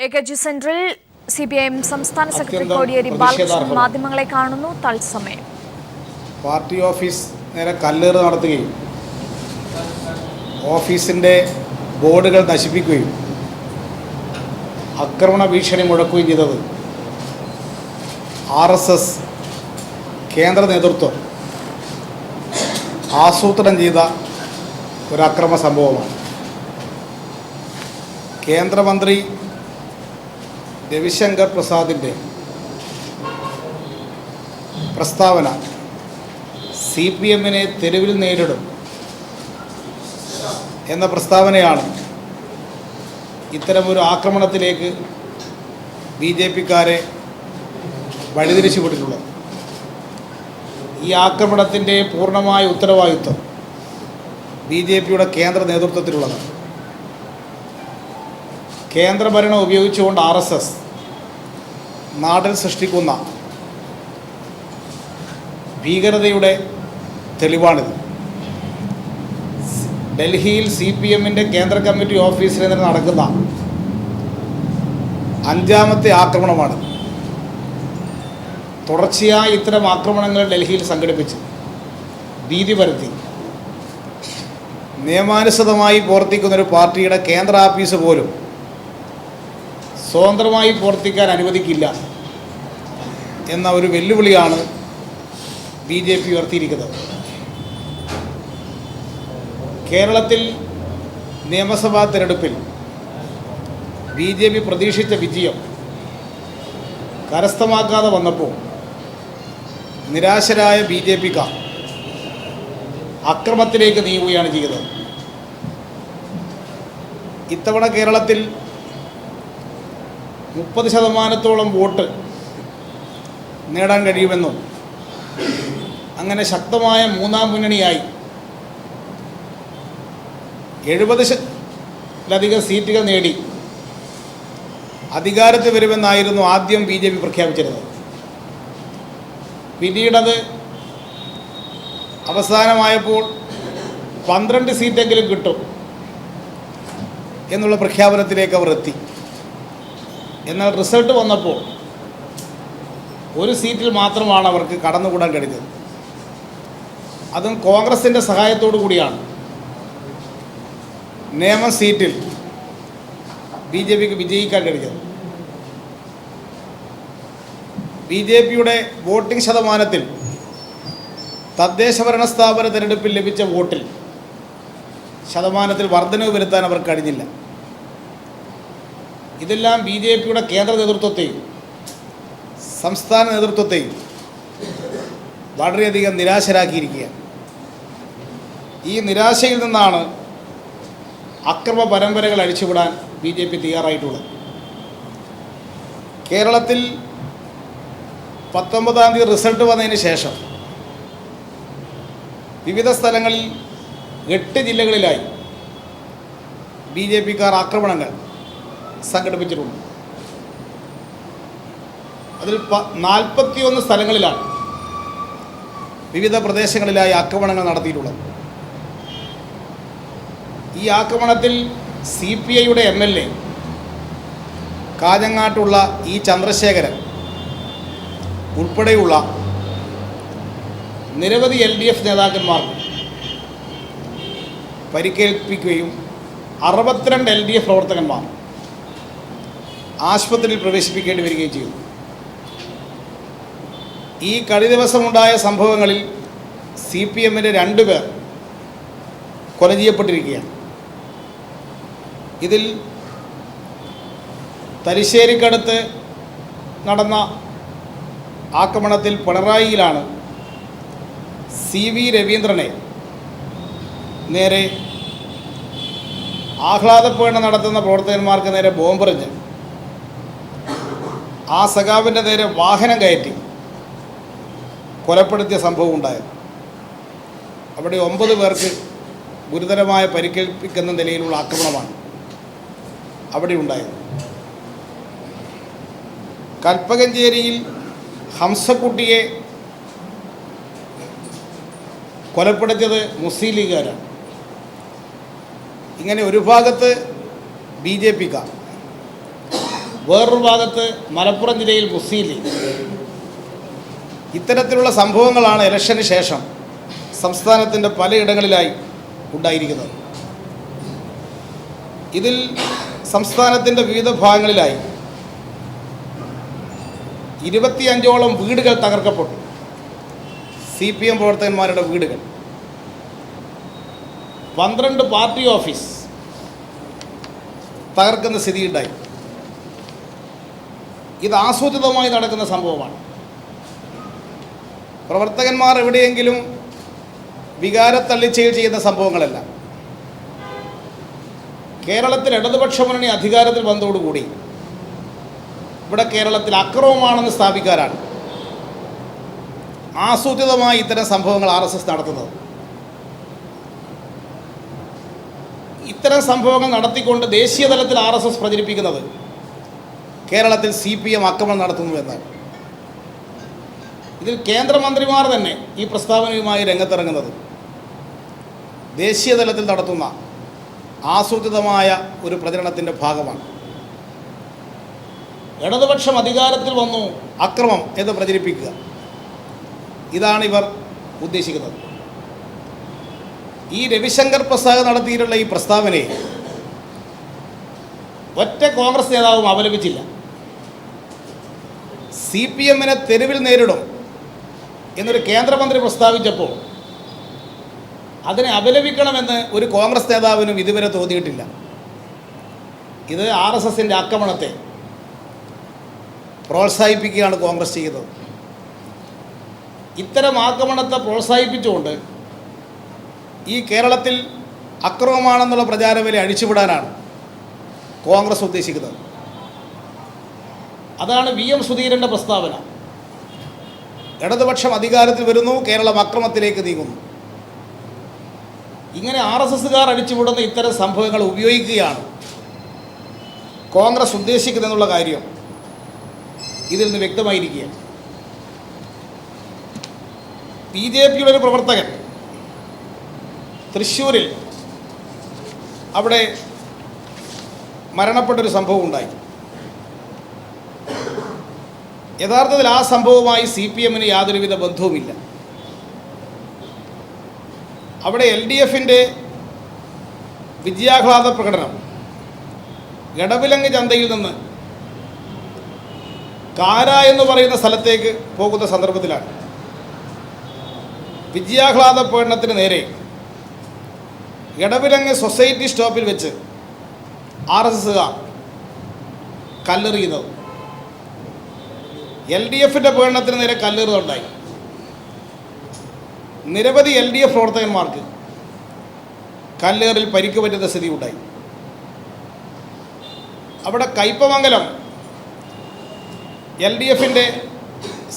AKG central CPIM സംസ്ഥാന secretary Kodiyeri Balakrishnan മാധ്യമങ്ങളെ കാണുന്നു. തത്സമയം പാർട്ടി ഓഫീസ് നേരെ കല്ലേറ് നടത്തുകയും ഓഫീസിൻ്റെ ബോർഡുകൾ നശിപ്പിക്കുകയും ആക്രമണ ഭീഷണി മുഴക്കുകയും ചെയ്തത് RSS കേന്ദ്ര നേതൃത്വം ആസൂത്രണം ചെയ്ത ഒരു അക്രമ സംഭവമാണ്. കേന്ദ്രമന്ത്രി രവിശങ്കർ പ്രസാദിൻ്റെ പ്രസ്താവന CPMനെ തെരുവിൽ നേരിടും എന്ന പ്രസ്താവനയാണ് ഇത്തരമൊരു ആക്രമണത്തിലേക്ക് BJPക്കാരെ വഴിതിരിച്ചു വിട്ടിട്ടുള്ളത്. ഈ ആക്രമണത്തിൻ്റെ പൂർണ്ണമായ ഉത്തരവാദിത്വം BJPയുടെ കേന്ദ്ര നേതൃത്വത്തിലുള്ളതാണ്. കേന്ദ്രഭരണം ഉപയോഗിച്ചുകൊണ്ട് RSS നാട്ടിൽ സൃഷ്ടിക്കുന്ന ഭീകരതയുടെ തെളിവാണിത്. ഡൽഹിയിൽ CPMൻ്റെ കേന്ദ്ര കമ്മിറ്റി ഓഫീസിൽ നടക്കുന്ന 5ാമത്തെ ആക്രമണമാണ്. തുടർച്ചയായി ഇത്തരം ആക്രമണങ്ങൾ ഡൽഹിയിൽ സംഘടിപ്പിച്ച് ഭീതി പരത്തി നിയമാനുസൃതമായി പ്രവർത്തിക്കുന്നൊരു പാർട്ടിയുടെ കേന്ദ്ര ആഫീസ് പോലും സ്വതന്ത്രമായി പ്രവർത്തിക്കാൻ അനുവദിക്കില്ല എന്ന ഒരു വെല്ലുവിളിയാണ് BJP ഉയർത്തിയിരിക്കുന്നത്. കേരളത്തിൽ നിയമസഭാ തെരഞ്ഞെടുപ്പിൽ BJP പ്രതീക്ഷിച്ച വിജയം കരസ്ഥമാക്കാതെ വന്നപ്പോൾ നിരാശരായ BJPക്കാർ അക്രമത്തിലേക്ക് നീങ്ങുകയാണ് ചെയ്തത്. ഇത്തവണ കേരളത്തിൽ 30% വോട്ട് നേടാൻ കഴിയുമെന്നും അങ്ങനെ ശക്തമായ മൂന്നാം മുന്നണിയായി 70-ലധികം സീറ്റുകൾ നേടി അധികാരത്തിൽ വരുമെന്നായിരുന്നു ആദ്യം BJP പ്രഖ്യാപിച്ചിരുന്നത്. പിന്നീടത് അവസാനമായപ്പോൾ 12 സീറ്റെങ്കിലും കിട്ടും എന്നുള്ള പ്രഖ്യാപനത്തിലേക്ക് അവർ എത്തി. എന്നാൽ റിസൾട്ട് വന്നപ്പോൾ ഒരു സീറ്റിൽ മാത്രമാണ് അവർക്ക് കടന്നുകൂടാൻ കഴിഞ്ഞത്. അതും കോൺഗ്രസിൻ്റെ സഹായത്തോടു കൂടിയാണ്. നേമം സീറ്റിൽ BJPക്ക് വിജയിക്കാൻ കഴിഞ്ഞത്. BJPയുടെ വോട്ടിംഗ് ശതമാനത്തിൽ തദ്ദേശഭരണ സ്ഥാപന തിരഞ്ഞെടുപ്പിൽ ലഭിച്ച വോട്ടിൽ ശതമാനത്തിൽ വർധനവ് വരുത്താൻ അവർ കഴിഞ്ഞില്ല. ഇതെല്ലാം BJPയുടെ കേന്ദ്ര നേതൃത്വത്തെയും സംസ്ഥാന നേതൃത്വത്തെയും വളരെയധികം നിരാശരാക്കിയിരിക്കുകയാണ്. ഈ നിരാശയിൽ നിന്നാണ് അക്രമ പരമ്പരകൾ അഴിച്ചുവിടാൻ BJP തയ്യാറായിട്ടുള്ളത്. കേരളത്തിൽ 19-ാം തീയതി റിസൾട്ട് വന്നതിന് ശേഷം വിവിധ സ്ഥലങ്ങളിൽ 8 ജില്ലകളിലായി BJPക്കാർ ആക്രമണങ്ങൾ സംഘടിപ്പിച്ചിട്ടുണ്ട്. അതിൽ 41 സ്ഥലങ്ങളിലാണ് വിവിധ പ്രദേശങ്ങളിലായി ആക്രമണങ്ങൾ നടത്തിയിട്ടുള്ളത്. ഈ ആക്രമണത്തിൽ CPIയുടെ MLA കാഞ്ഞങ്ങാട്ടുള്ള E. ചന്ദ്രശേഖരൻ ഉൾപ്പെടെയുള്ള നിരവധി LDF നേതാക്കന്മാർക്ക് പരിക്കേൽപ്പിക്കുകയും 62 LDF പ്രവർത്തകന്മാർ ആശുപത്രിയിൽ പ്രവേശിപ്പിക്കേണ്ടി വരികയും ചെയ്തു. ഈ കഴിഞ്ഞ ദിവസമുണ്ടായ സംഭവങ്ങളിൽ CPMൻ്റെ 2 പേർ കൊല ചെയ്യപ്പെട്ടിരിക്കുകയാണ്. ഇതിൽ തലശ്ശേരിക്കടുത്ത് നടന്ന ആക്രമണത്തിൽ പിണറായിയിലാണ് CV രവീന്ദ്രനെ നേരെ ആഹ്ലാദപ്പേണ നടത്തുന്ന പ്രവർത്തകന്മാർക്ക് നേരെ ബോംബെറിഞ്ഞ് ആ സഖാവിൻ്റെ നേരെ വാഹനം കയറ്റി കൊലപ്പെടുത്തിയ സംഭവം ഉണ്ടായത്. അവിടെ 9 പേർക്ക് ഗുരുതരമായ പരിക്കേൽപ്പിക്കുന്ന നിലയിലുള്ള ആക്രമണമാണ് അവിടെ ഉണ്ടായത്. കൽപ്പകഞ്ചേരിയിൽ ഹംസക്കുട്ടിയെ കൊലപ്പെടുത്തിയത് മുസ്ലിം ലീഗുകാരാണ്. ഇങ്ങനെ ഒരു ഭാഗത്ത് BJPക്കാർ, വേറൊരു ഭാഗത്ത് മലപ്പുറം ജില്ലയിൽ മുസ്ലിം ലീഗ്. ഇത്തരത്തിലുള്ള സംഭവങ്ങളാണ് ഇലക്ഷന് ശേഷം സംസ്ഥാനത്തിൻ്റെ പലയിടങ്ങളിലായി ഉണ്ടായിരിക്കുന്നത്. ഇതിൽ സംസ്ഥാനത്തിൻ്റെ വിവിധ ഭാഗങ്ങളിലായി 25ഓളം വീടുകൾ തകർക്കപ്പെട്ടു. CPM പ്രവർത്തകന്മാരുടെ വീടുകൾ, 12 പാർട്ടി ഓഫീസ് തകർക്കുന്ന സ്ഥിതിയുണ്ടായി. ഇത് ആസൂത്രിതമായി നടക്കുന്ന സംഭവമാണ്. പ്രവർത്തകന്മാർ എവിടെയെങ്കിലും വികാരത്തള്ളിച്ചയിൽ ചെയ്യുന്ന സംഭവങ്ങളല്ല. കേരളത്തിൽ ഇടതുപക്ഷ മുന്നണി അധികാരത്തിൽ വന്നതോടുകൂടി ഇവിടെ കേരളത്തിൽ അക്രമമാണെന്ന് സ്ഥാപിക്കാനാണ് ആസൂത്രിതമായി ഇത്തരം സംഭവങ്ങൾ RSS നടത്തുന്നത്. ഇത്തരം സംഭവങ്ങൾ നടത്തിക്കൊണ്ട് ദേശീയ തലത്തിൽ RSS പ്രചരിപ്പിക്കുന്നത് കേരളത്തിൽ CPM ആക്രമണം നടത്തുന്നു എന്നാണ്. ഇതിൽ കേന്ദ്രമന്ത്രിമാർ തന്നെ ഈ പ്രസ്താവനയുമായി രംഗത്തിറങ്ങുന്നത് ദേശീയ തലത്തിൽ നടത്തുന്ന ആസൂത്രിതമായ ഒരു പ്രചരണത്തിൻ്റെ ഭാഗമാണ്. ഇടതുപക്ഷം അധികാരത്തിൽ വന്നു, അക്രമം എന്ന് പ്രചരിപ്പിക്കുക, ഇതാണ് ഇവർ ഉദ്ദേശിക്കുന്നത്. ഈ രവിശങ്കർ പ്രസാദ് നടത്തിയിട്ടുള്ള ഈ പ്രസ്താവനയെ ഒറ്റ കോൺഗ്രസ് നേതാവും അപലപിച്ചില്ല. CPM-നെ തെരുവിൽ നേരിടും എന്നൊരു കേന്ദ്രമന്ത്രി പ്രസ്താവിച്ചപ്പോൾ അതിനെ അപലപിക്കണമെന്ന് ഒരു കോൺഗ്രസ് നേതാവിനും ഇതുവരെ തോന്നിയിട്ടില്ല. ഇത് RSS-ൻ്റെ ആക്രമണത്തെ പ്രോത്സാഹിപ്പിക്കുകയാണ് കോൺഗ്രസ് ചെയ്യുന്നത്. ഇത്തരം ആക്രമണത്തെ പ്രോത്സാഹിപ്പിച്ചുകൊണ്ട് ഈ കേരളത്തിൽ അക്രമമാണെന്നുള്ള പ്രചാരവലി അഴിച്ചുവിടാനാണ് കോൺഗ്രസ് ഉദ്ദേശിക്കുന്നത്. അതാണ് VM സുധീരൻ്റെ പ്രസ്താവന. ഇടതുപക്ഷം അധികാരത്തിൽ വരുന്നു, കേരളം അക്രമത്തിലേക്ക് നീങ്ങുന്നു. ഇങ്ങനെ RSSകാർ അടിച്ചുവിടുന്ന ഇത്തരം സംഭവങ്ങൾ ഉപയോഗിക്കുകയാണ് കോൺഗ്രസ് ഉദ്ദേശിക്കുന്നതെന്നുള്ള കാര്യം ഇതിൽ നിന്ന് വ്യക്തമായിരിക്കുകയാണ്. BJP-യുടെ ഒരു പ്രവർത്തകൻ തൃശ്ശൂരിൽ അവിടെ മരണപ്പെട്ടൊരു സംഭവം ഉണ്ടായി. യഥാർത്ഥത്തിൽ ആ സംഭവവുമായി CPM-ന് യാതൊരുവിധ ബന്ധവുമില്ല. അവിടെ LDF-ൻ്റെ വിജയാഹ്ലാദ പ്രകടനം എടവിലങ്ങ് ചന്തയിൽ നിന്ന് കാര എന്ന് പറയുന്ന സ്ഥലത്തേക്ക് പോകുന്ന സന്ദർഭത്തിലാണ് വിജയാഹ്ലാദ പ്രകടനത്തിന് നേരെ എടവിലങ്ങ് സൊസൈറ്റി സ്റ്റോപ്പിൽ വെച്ച് RSSകാർ കല്ലെറിയുന്നത്. LDF-ൻ്റെ പ്രകടനത്തിന് നേരെ കല്ലെറിയുന്നുണ്ടായി. നിരവധി LDF പ്രവർത്തകന്മാർക്ക് കല്ലേറിൽ പരിക്ക് പറ്റുന്ന സ്ഥിതി ഉണ്ടായി. അവിടെ കയ്പമംഗലം LDF-ൻ്റെ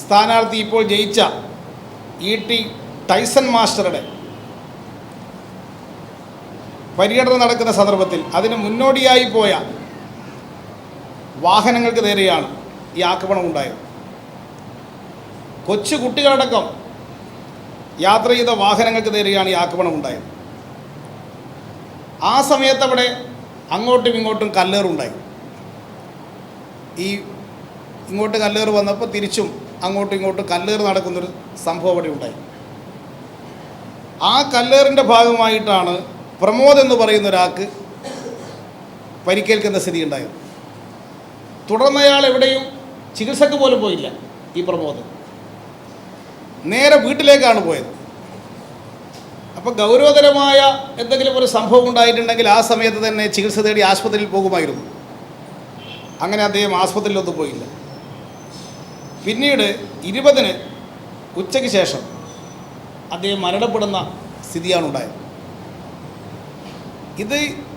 സ്ഥാനാർത്ഥി ഇപ്പോൾ ജയിച്ച ET ടൈസൺ മാസ്റ്ററുടെ പര്യടനം നടക്കുന്ന സന്ദർഭത്തിൽ അതിന് മുന്നോടിയായി പോയ വാഹനങ്ങൾക്ക് നേരെയാണ് ഈ ആക്രമണം ഉണ്ടായത്. കൊച്ചു കുട്ടികളടക്കം യാത്ര ചെയ്ത വാഹനങ്ങൾക്ക് നേരെയാണ് ഈ ആക്രമണം ഉണ്ടായത്. ആ സമയത്ത് അവിടെ അങ്ങോട്ടും ഇങ്ങോട്ടും കല്ലേറുണ്ടായി. ഇങ്ങോട്ട് കല്ലേറ് വന്നപ്പോൾ തിരിച്ചും അങ്ങോട്ടും ഇങ്ങോട്ടും കല്ലേറ് നടക്കുന്നൊരു സംഭവം അവിടെ ഉണ്ടായി. ആ കല്ലേറിൻ്റെ ഭാഗമായിട്ടാണ് പ്രമോദ് എന്ന് പറയുന്ന ഒരാൾക്ക് പരിക്കേൽക്കുന്ന സ്ഥിതി ഉണ്ടായത്. തുടർന്ന് അയാൾ എവിടെയും ചികിത്സക്ക് പോലും പോയില്ല. ഈ പ്രമോദ് നേരെ വീട്ടിലേക്കാണ് പോയത്. അപ്പോൾ ഗൗരവതരമായ എന്തെങ്കിലും ഒരു സംഭവം ഉണ്ടായിട്ടുണ്ടെങ്കിൽ ആ സമയത്ത് തന്നെ ചികിത്സ തേടി ആശുപത്രിയിൽ പോകുമായിരുന്നു. അങ്ങനെ അദ്ദേഹം ആശുപത്രിയിലൊന്നും പോയില്ല. പിന്നീട് 20-ന് ഉച്ചയ്ക്ക് ശേഷം അദ്ദേഹം മരണപ്പെടുന്ന സ്ഥിതിയാണ് ഉണ്ടായത്.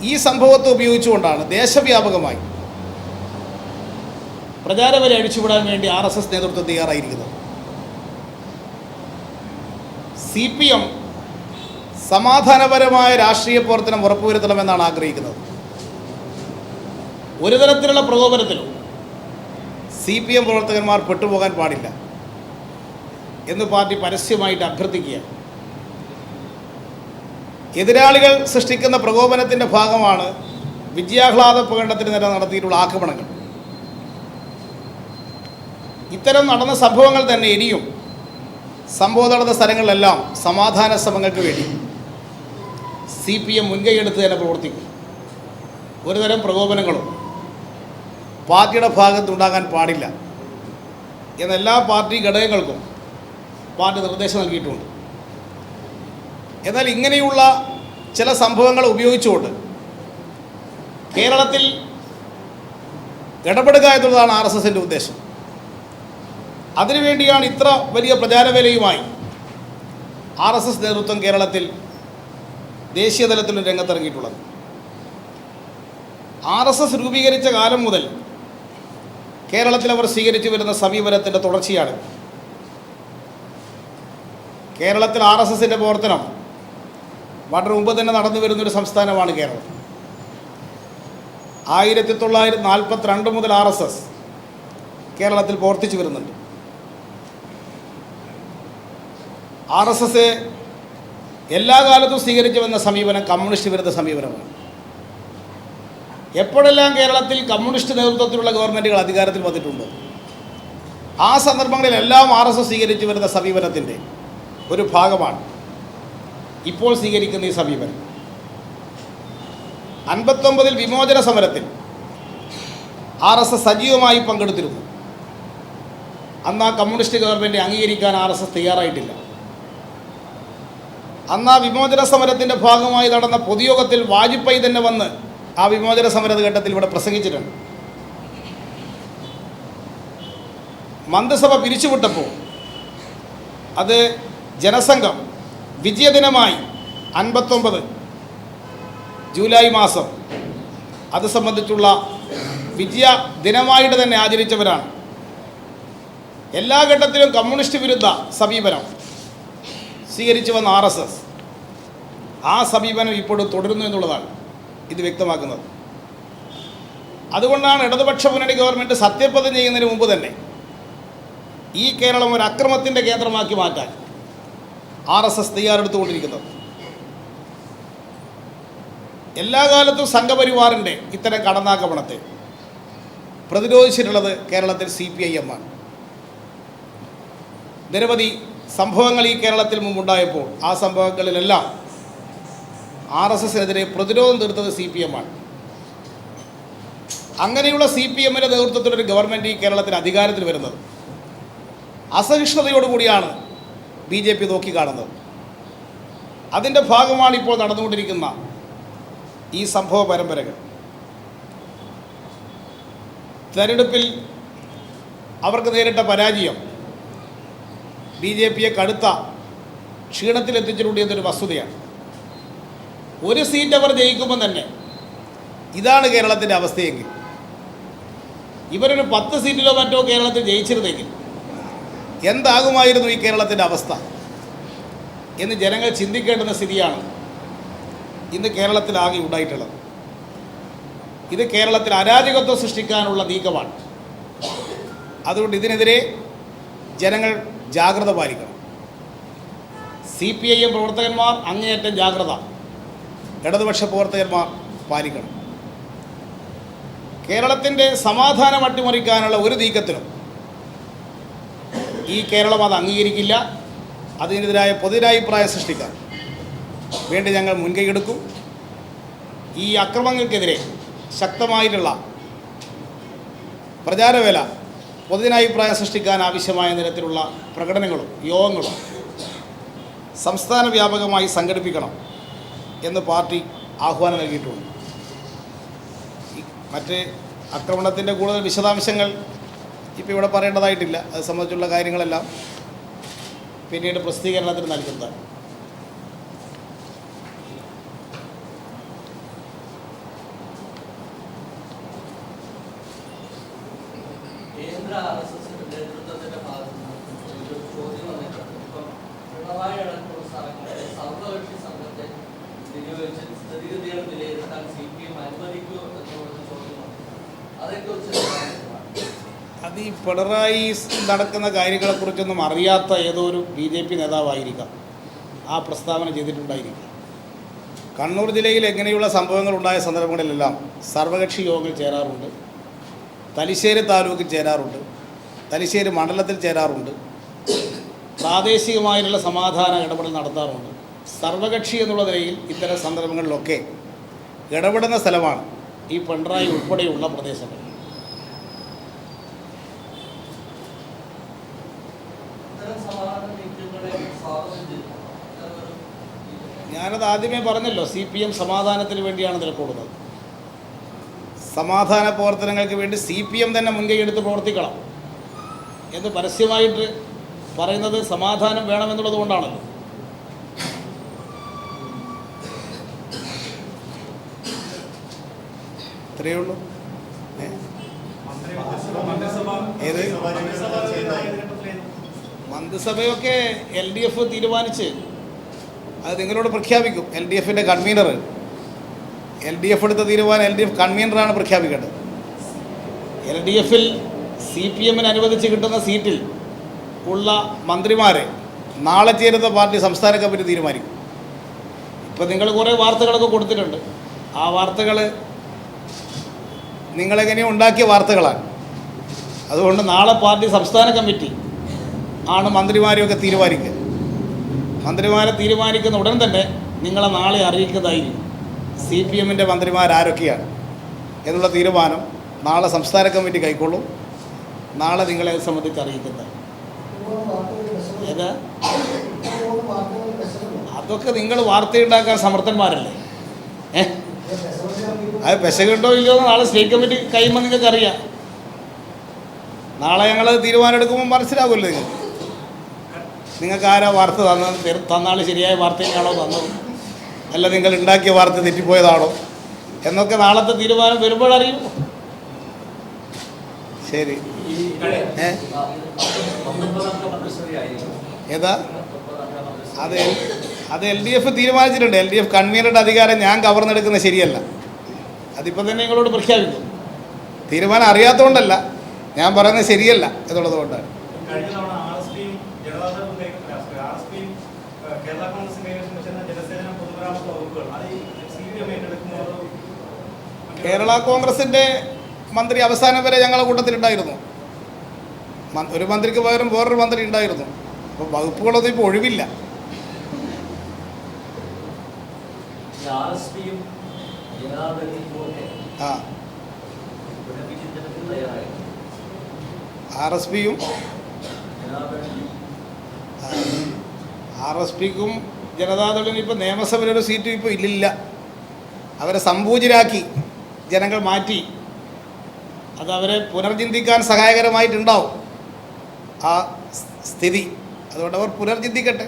ഈ സംഭവത്തെ ഉപയോഗിച്ചുകൊണ്ടാണ് ദേശവ്യാപകമായി പ്രചാരവലി അഴിച്ചുവിടാൻ വേണ്ടി RSS നേതൃത്വം തയ്യാറായിരിക്കുന്നത്. CPM സമാധാനപരമായ രാഷ്ട്രീയ പ്രവർത്തനം ഉറപ്പുവരുത്തണമെന്നാണ് ആഗ്രഹിക്കുന്നത്. ഒരു തരത്തിലുള്ള പ്രകോപനത്തിലും CPM പ്രവർത്തകന്മാർ പെട്ടുപോകാൻ പാടില്ല എന്ന് പാർട്ടി പരസ്യമായിട്ട് അഭ്യർത്ഥിക്കുകയാണ്. എതിരാളികൾ സൃഷ്ടിക്കുന്ന പ്രകോപനത്തിൻ്റെ ഭാഗമാണ് വിജയാഹ്ലാദ പ്രകടനത്തിന് നേരെ നടത്തിയിട്ടുള്ള ആക്രമണങ്ങൾ. ഇത്തരം നടന്ന സംഭവങ്ങൾ തന്നെ ഇനിയും സംഭവം നടന്ന സ്ഥലങ്ങളിലെല്ലാം സമാധാന ശ്രമങ്ങൾക്ക് വേണ്ടി CPM മുൻകൈയെടുത്ത് തന്നെ പ്രവർത്തിക്കും. ഒരുതരം പ്രകോപനങ്ങളും പാർട്ടിയുടെ ഭാഗത്തുണ്ടാകാൻ പാടില്ല എന്നെല്ലാ പാർട്ടി ഘടകങ്ങൾക്കും പാർട്ടി നിർദ്ദേശം നൽകിയിട്ടുണ്ട്. എന്നാൽ ഇങ്ങനെയുള്ള ചില സംഭവങ്ങൾ ഉപയോഗിച്ചുകൊണ്ട് കേരളത്തിൽ ഇടപെടുക എന്നുള്ളതാണ് RSSൻ്റെ ഉദ്ദേശം. അതിനുവേണ്ടിയാണ് ഇത്ര വലിയ പ്രചാരവേലയുമായി RSS നേതൃത്വം കേരളത്തിൽ ദേശീയ തലത്തിൽ രംഗത്തിറങ്ങിയിട്ടുള്ളത്. RSS രൂപീകരിച്ച കാലം മുതൽ കേരളത്തിൽ അവർ സ്വീകരിച്ചു വരുന്ന സമീപനത്തിൻ്റെ തുടർച്ചയാണ്. കേരളത്തിൽ RSSൻ്റെ പ്രവർത്തനം വളരെ മുമ്പ് തന്നെ നടന്നു വരുന്നൊരു സംസ്ഥാനമാണ് കേരളം. 1942 മുതൽ RSS കേരളത്തിൽ പ്രവർത്തിച്ചു വരുന്നുണ്ട്. RSS എല്ലാ കാലത്തും സ്വീകരിച്ചു വന്ന സമീപനം കമ്മ്യൂണിസ്റ്റ് വിരുദ്ധ സമീപനമാണ്. എപ്പോഴെല്ലാം കേരളത്തിൽ കമ്മ്യൂണിസ്റ്റ് നേതൃത്വത്തിലുള്ള ഗവൺമെൻറ്റുകൾ അധികാരത്തിൽ വന്നിട്ടുണ്ട്, ആ സന്ദർഭങ്ങളിലെല്ലാം RSS സ്വീകരിച്ചു വരുന്ന സമീപനത്തിൻ്റെ ഒരു ഭാഗമാണ് ഇപ്പോൾ സ്വീകരിക്കുന്ന ഈ സമീപനം. 59 വിമോചന സമരത്തിൽ RSS സജീവമായി പങ്കെടുത്തിരുന്നു. അന്ന് ആ കമ്മ്യൂണിസ്റ്റ് ഗവൺമെൻറ് അംഗീകരിക്കാൻ RSS തയ്യാറായിട്ടില്ല. അന്ന് ആ വിമോചന സമരത്തിൻ്റെ ഭാഗമായി നടന്ന പൊതുയോഗത്തിൽ വാജ്പേയി തന്നെ വന്ന് ആ വിമോചന സമരഘട്ടത്തിൽ ഇവിടെ പ്രസംഗിച്ചിട്ടുണ്ട്. മന്ത്രിസഭ പിരിച്ചുവിട്ടപ്പോൾ അത് ജനസംഘം വിജയദിനമായി 59 ജൂലൈ മാസം അത് സംബന്ധിച്ചുള്ള വിജയ ദിനമായിട്ട് തന്നെ ആചരിച്ചവരാണ്. എല്ലാ ഘട്ടത്തിലും കമ്മ്യൂണിസ്റ്റ് വിരുദ്ധ സമീപനം സ്വീകരിച്ചു വന്ന RSS ആ സമീപനം ഇപ്പോഴും തുടരുന്നു എന്നുള്ളതാണ് ഇത് വ്യക്തമാക്കുന്നത്. അതുകൊണ്ടാണ് ഇടതുപക്ഷ മുന്നണി ഗവൺമെൻറ് സത്യപ്രതിജ്ഞ ചെയ്യുന്നതിന് മുമ്പ് തന്നെ ഈ കേരളം ഒരു അക്രമത്തിൻ്റെ കേന്ദ്രമാക്കി മാറ്റാൻ RSS തയ്യാറെടുത്തുകൊണ്ടിരിക്കുന്നത്. എല്ലാ കാലത്തും സംഘപരിവാറിൻ്റെ ഇത്തരം കടന്നാക്രമണത്തെ പ്രതിരോധിച്ചിട്ടുള്ളത് കേരളത്തിൽ CPIM ആണ്. നിരവധി സംഭവങ്ങൾ ഈ കേരളത്തിൽ മുമ്പുണ്ടായപ്പോൾ ആ സംഭവങ്ങളിലെല്ലാം RSSനെതിരെ പ്രതിരോധം തീർത്തത് CPM ആണ്. അങ്ങനെയുള്ള CPMൻ്റെ നേതൃത്വത്തിലൊരു ഗവൺമെൻറ് ഈ കേരളത്തിൽ അധികാരത്തിൽ വരുന്നത് അസഹിഷ്ണുതയോടുകൂടിയാണ് BJP നോക്കിക്കാണുന്നത്. അതിൻ്റെ ഭാഗമാണ് ഇപ്പോൾ നടന്നുകൊണ്ടിരിക്കുന്ന ഈ സംഭവ പരമ്പരകൾ. തെരഞ്ഞെടുപ്പിൽ അവർക്ക് നേരിട്ട പരാജയം BJPയെ കടുത്ത ക്ഷീണത്തിലെത്തിച്ചിട്ടുണ്ട് എന്നൊരു വസ്തുതയാണ്. ഒരു സീറ്റ് അവർ ജയിക്കുമ്പോൾ തന്നെ ഇതാണ് കേരളത്തിൻ്റെ അവസ്ഥയെങ്കിൽ, ഇവരൊരു 10 സീറ്റിലോ മറ്റോ കേരളത്തിൽ ജയിച്ചിരുന്നെങ്കിൽ എന്താകുമായിരുന്നു ഈ കേരളത്തിൻ്റെ അവസ്ഥ എന്ന് ജനങ്ങൾ ചിന്തിക്കേണ്ടുന്ന സ്ഥിതിയാണ് ഇന്ന് കേരളത്തിലാകെ ഉണ്ടായിട്ടുള്ളത്. ഇത് കേരളത്തിൽ അരാജകത്വം സൃഷ്ടിക്കാനുള്ള നീക്കമാണ്. അതുകൊണ്ട് ഇതിനെതിരെ ജനങ്ങൾ ജാഗ്രത പാലിക്കണം. CPIM പ്രവർത്തകന്മാർ അങ്ങേയറ്റം ജാഗ്രത ഇടതുപക്ഷ പ്രവർത്തകന്മാർ പാലിക്കണം. കേരളത്തിൻ്റെ സമാധാനം അട്ടിമറിക്കാനുള്ള ഒരു നീക്കത്തിനും ഈ കേരളം അത് അംഗീകരിക്കില്ല. അതിനെതിരായ പൊതുജനാഭിപ്രായം സൃഷ്ടിക്കാൻ വേണ്ടി ഞങ്ങൾ മുൻകൈയെടുക്കും. ഈ അക്രമങ്ങൾക്കെതിരെ ശക്തമായിട്ടുള്ള പ്രചാരവേല പൊതുജനാഭിപ്രായം സൃഷ്ടിക്കാൻ ആവശ്യമായ തരത്തിലുള്ള പ്രകടനങ്ങളും യോഗങ്ങളും സംസ്ഥാന വ്യാപകമായി സംഘടിപ്പിക്കണം എന്ന് പാർട്ടി ആഹ്വാനം നൽകിയിട്ടുണ്ട്. മറ്റ് ആക്രമണത്തിൻ്റെ കൂടുതൽ വിശദാംശങ്ങൾ ഇപ്പോൾ ഇവിടെ പറയേണ്ടതായിട്ടില്ല. അത് സംബന്ധിച്ചുള്ള കാര്യങ്ങളെല്ലാം പിന്നീട് പ്രസിദ്ധീകരണത്തിന് നൽകുന്നതാണ്. കേന്ദ്ര RSS നേതൃത്വത്തിന്റെ ഭാഗത്ത് നിന്ന് ചോദ്യം വന്നിട്ടുണ്ട്. ഇപ്പം പിണറായി അടക്കമുള്ള സ്ഥലങ്ങളിൽ സർവകക്ഷി സംഘത്തെ വിനിയോഗിച്ച് സ്ഥിതിഗതികൾ വിലയിരുത്താൻ CPM അനുവദിക്കൂ എന്നുള്ള ചോദ്യമാണ്. അതേക്കുറിച്ച് അത് ഈ പിണറായി നടക്കുന്ന കാര്യങ്ങളെക്കുറിച്ചൊന്നും അറിയാത്ത ഏതോ ഒരു BJP നേതാവായിരിക്കാം ആ പ്രസ്താവന ചെയ്തിട്ടുണ്ടായിരിക്കും. കണ്ണൂർ ജില്ലയിൽ എങ്ങനെയുള്ള സംഭവങ്ങൾ ഉണ്ടായ സന്ദർഭങ്ങളിലെല്ലാം സർവകക്ഷി യോഗങ്ങൾ ചേരാറുണ്ട്, തലശ്ശേരി താലൂക്കിൽ ചേരാറുണ്ട്, തലശ്ശേരി മണ്ഡലത്തിൽ ചേരാറുണ്ട്. പ്രാദേശികമായിട്ടുള്ള സമാധാന ഇടപെടൽ നടത്താറുണ്ട്. സർവകക്ഷി എന്നുള്ള നിലയിൽ ഇത്തരം സന്ദർഭങ്ങളിലൊക്കെ ഇടപെടുന്ന സ്ഥലമാണ് ഈ പിണറായി ഉൾപ്പെടെയുള്ള പ്രദേശങ്ങൾ. ഞാനത് ആദ്യമേ പറഞ്ഞല്ലോ, CPM സമാധാനത്തിന് വേണ്ടിയാണ് നിലകൊള്ളുന്നത്. സമാധാന പ്രവർത്തനങ്ങൾക്ക് വേണ്ടി CPM തന്നെ മുൻകൈയെടുത്ത് പ്രവർത്തിക്കണം എന്ന് പരസ്യമായിട്ട് പറയുന്നത് സമാധാനം വേണമെന്നുള്ളത് കൊണ്ടാണല്ലോ. ഇത്രയേ ഉള്ളൂ. ഏത് മന്ത്രിസഭയൊക്കെ LDF തീരുമാനിച്ച് അത് നിങ്ങളോട് പ്രഖ്യാപിക്കും. LDFൻ്റെ കൺവീനർ, LDF എടുത്ത തീരുമാനം LDF കൺവീനറാണ് പ്രഖ്യാപിക്കേണ്ടത്. LDFൽ CPMന് അനുവദിച്ച് കിട്ടുന്ന സീറ്റിൽ ഉള്ള മന്ത്രിമാരെ നാളെ ചേരുന്ന പാർട്ടി സംസ്ഥാന കമ്മിറ്റി തീരുമാനിക്കും. ഇപ്പം നിങ്ങൾ കുറേ വാർത്തകളൊക്കെ കൊടുത്തിട്ടുണ്ട്. ആ വാർത്തകൾ നിങ്ങളെങ്ങനെയോ ഉണ്ടാക്കിയ വാർത്തകളാണ്. അതുകൊണ്ട് നാളെ പാർട്ടി സംസ്ഥാന കമ്മിറ്റി ആണ് മന്ത്രിമാരെയൊക്കെ തീരുമാനിക്കുക. മന്ത്രിമാരെ തീരുമാനിക്കുന്ന ഉടൻ തന്നെ നിങ്ങളെ നാളെ അറിയിക്കുന്നതായിരിക്കും CPMൻ്റെ മന്ത്രിമാരാരൊക്കെയാണ് എന്നുള്ള തീരുമാനം നാളെ സംസ്ഥാന കമ്മിറ്റി കൈക്കൊള്ളും. നാളെ നിങ്ങളെ സംബന്ധിച്ച് അറിയിക്കുന്നത് ഏതാ? അതൊക്കെ നിങ്ങൾ വാർത്തയുണ്ടാക്കാൻ സമർത്ഥന്മാരല്ലേ? അത് പെശകുണ്ടോ ഇല്ലയോ എന്ന് നാളെ സ്റ്റേറ്റ് കമ്മിറ്റി കഴിയുമ്പോൾ നിങ്ങൾക്ക് അറിയാം. നാളെ ഞങ്ങൾ തീരുമാനം എടുക്കുമ്പോൾ മനസ്സിലാകുമല്ലോ നിങ്ങൾക്ക് ആരാ വാർത്ത തന്നാൾ ശരിയായ വാർത്തയാണോ തന്നത്, അല്ല നിങ്ങൾ ഉണ്ടാക്കിയ വാർത്ത തെറ്റിപ്പോയതാണോ എന്നൊക്കെ നാളത്തെ തീരുമാനം വരുമ്പോഴറിയും. ശരി. ഏതാ? അത് LDF തീരുമാനിച്ചിട്ടുണ്ട്. LDF കൺവീനറുടെ അധികാരം ഞാൻ കവർന്നെടുക്കുന്നത് ശരിയല്ല. അതിപ്പോൾ തന്നെ നിങ്ങളോട് പ്രഖ്യാപിക്കും. തീരുമാനം അറിയാത്തതുകൊണ്ടല്ല, ഞാൻ പറയുന്നത് ശരിയല്ല എന്നുള്ളത് കൊണ്ടാണ്. കേരള കോൺഗ്രസിൻ്റെ മന്ത്രി അവസാനം വരെ ഞങ്ങളുടെ കൂട്ടത്തിലുണ്ടായിരുന്നു. ഒരു മന്ത്രിക്ക് പകരം വേറൊരു മന്ത്രി ഉണ്ടായിരുന്നു. അപ്പോൾ വകുപ്പുകളൊന്നും ഇപ്പോൾ ഒഴിവില്ല. RSPയും RSPക്കും ജനതാദളിന് ഇപ്പോൾ നിയമസഭയിലൊരു സീറ്റും ഇപ്പോൾ ഇല്ലില്ല. അവരെ സമ്പൂജ്യരാക്കി ജനങ്ങൾ മാറ്റി. അത് അവരെ പുനർചിന്തിക്കാൻ സഹായകരമായിട്ടുണ്ടാവും ആ സ്ഥിതി. അതുകൊണ്ട് അവർ പുനർചിന്തിക്കട്ടെ.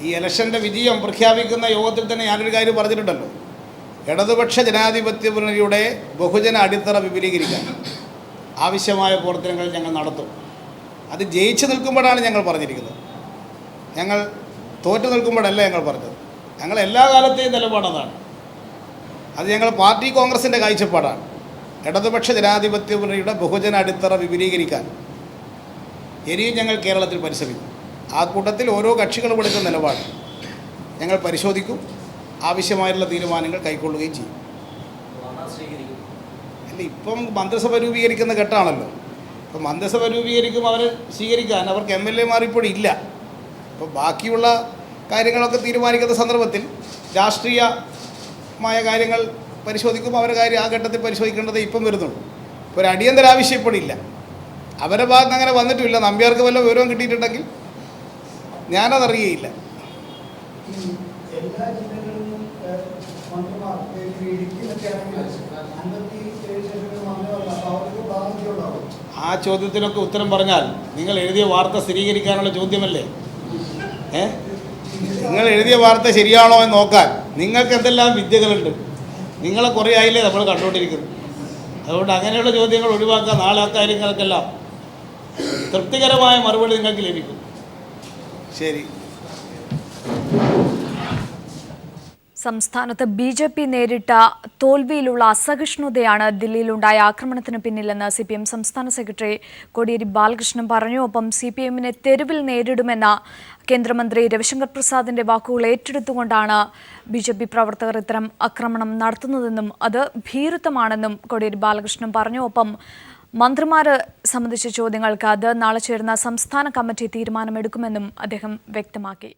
ഈ ഇലക്ഷൻ്റെ വിജയം പ്രഖ്യാപിക്കുന്ന യോഗത്തിൽ തന്നെ ഞാനൊരു കാര്യം പറഞ്ഞിട്ടുണ്ടല്ലോ, ഇടതുപക്ഷ ജനാധിപത്യ മുന്നണിയുടെ ബഹുജന അടിത്തറ വിപുലീകരിക്കാൻ ആവശ്യമായ പ്രവർത്തനങ്ങൾ ഞങ്ങൾ നടത്തും. അത് ജയിച്ചു നിൽക്കുമ്പോഴാണ് ഞങ്ങൾ പറഞ്ഞിരിക്കുന്നത്. ഞങ്ങൾ തോറ്റു നിൽക്കുമ്പോഴല്ല ഞങ്ങൾ പറഞ്ഞത്. ഞങ്ങൾ എല്ലാ കാലത്തെയും നിലപാടതാണ്. അത് ഞങ്ങൾ പാർട്ടി കോൺഗ്രസിൻ്റെ കാഴ്ചപ്പാടാണ്. ഇടതുപക്ഷ ജനാധിപത്യ മുന്നണിയുടെ ബഹുജന അടിത്തറ വിപുലീകരിക്കാൻ ഇനിയും ഞങ്ങൾ കേരളത്തിൽ പരിശ്രമിക്കും. ആ കൂട്ടത്തിൽ ഓരോ കക്ഷികളും എടുക്കുന്ന നിലപാട് ഞങ്ങൾ പരിശോധിക്കും. ആവശ്യമായിട്ടുള്ള തീരുമാനങ്ങൾ കൈക്കൊള്ളുകയും ചെയ്യും. അല്ല, ഇപ്പം മന്ത്രിസഭ രൂപീകരിക്കുന്ന ഘട്ടമാണല്ലോ. ഇപ്പം മന്ത്രിസഭ രൂപീകരിക്കും, അവരെ സ്വീകരിക്കാൻ അവർക്ക് MLA മാർ ഇപ്പോൾ ഇല്ല. അപ്പോൾ ബാക്കിയുള്ള കാര്യങ്ങളൊക്കെ തീരുമാനിക്കുന്ന സന്ദർഭത്തിൽ രാഷ്ട്രീയമായ കാര്യങ്ങൾ പരിശോധിക്കും. അവരുടെ കാര്യം ആ ഘട്ടത്തിൽ പരിശോധിക്കേണ്ടത് ഇപ്പം വരുന്നുള്ളൂ. ഇപ്പോൾ ഒരു അടിയന്തര ആവശ്യം ഇപ്പോഴില്ല. അവരുടെ ഭാഗത്ത് അങ്ങനെ വന്നിട്ടുമില്ല. നമ്പ്യാർക്ക് വല്ല വിവരവും കിട്ടിയിട്ടുണ്ടെങ്കിൽ ഞാനതറിയയില്ല. ആ ചോദ്യത്തിനൊക്കെ ഉത്തരം പറഞ്ഞാൽ നിങ്ങൾ എഴുതിയ വാർത്ത സ്ഥിരീകരിക്കാനുള്ള ചോദ്യമല്ലേ? നിങ്ങൾ എഴുതിയ വാർത്ത ശരിയാണോ എന്ന് നോക്കാൻ നിങ്ങൾക്ക് എന്തെല്ലാം വിദ്യകളുണ്ട്. നിങ്ങളെ കുറേ ആയില്ലേ നമ്മൾ കണ്ടുകൊണ്ടിരിക്കുന്നു. അതുകൊണ്ട് അങ്ങനെയുള്ള ചോദ്യങ്ങൾ ഒഴിവാക്കാൻ നാളെ ആ കാര്യങ്ങൾക്കെല്ലാം തൃപ്തികരമായ മറുപടി നിങ്ങൾക്ക് ലഭിക്കും. ശരി. സംസ്ഥാനത്ത് BJP നേരിട്ട തോൽവിയിലുള്ള അസഹിഷ്ണുതയാണ് ദില്ലിയിലുണ്ടായ ആക്രമണത്തിന് പിന്നിലെന്ന് CPM സംസ്ഥാന സെക്രട്ടറി കോടിയേരി ബാലകൃഷ്ണൻ പറഞ്ഞു. ഒപ്പം CPMനെ തെരുവിൽ നേരിടുമെന്ന കേന്ദ്രമന്ത്രി രവിശങ്കർ പ്രസാദിന്റെ വാക്കുകൾ ഏറ്റെടുത്തുകൊണ്ടാണ് BJP പ്രവർത്തകർ ഇത്തരം ആക്രമണം നടത്തുന്നതെന്നും അത് ഭീരുത്വമാണെന്നും കോടിയേരി ബാലകൃഷ്ണൻ പറഞ്ഞു. ഒപ്പം മന്ത്രിമാരെ സംബന്ധിച്ച ചോദ്യങ്ങൾക്ക് അത് നാളെ ചേരുന്ന സംസ്ഥാന കമ്മിറ്റി തീരുമാനമെടുക്കുമെന്നും അദ്ദേഹം വ്യക്തമാക്കി.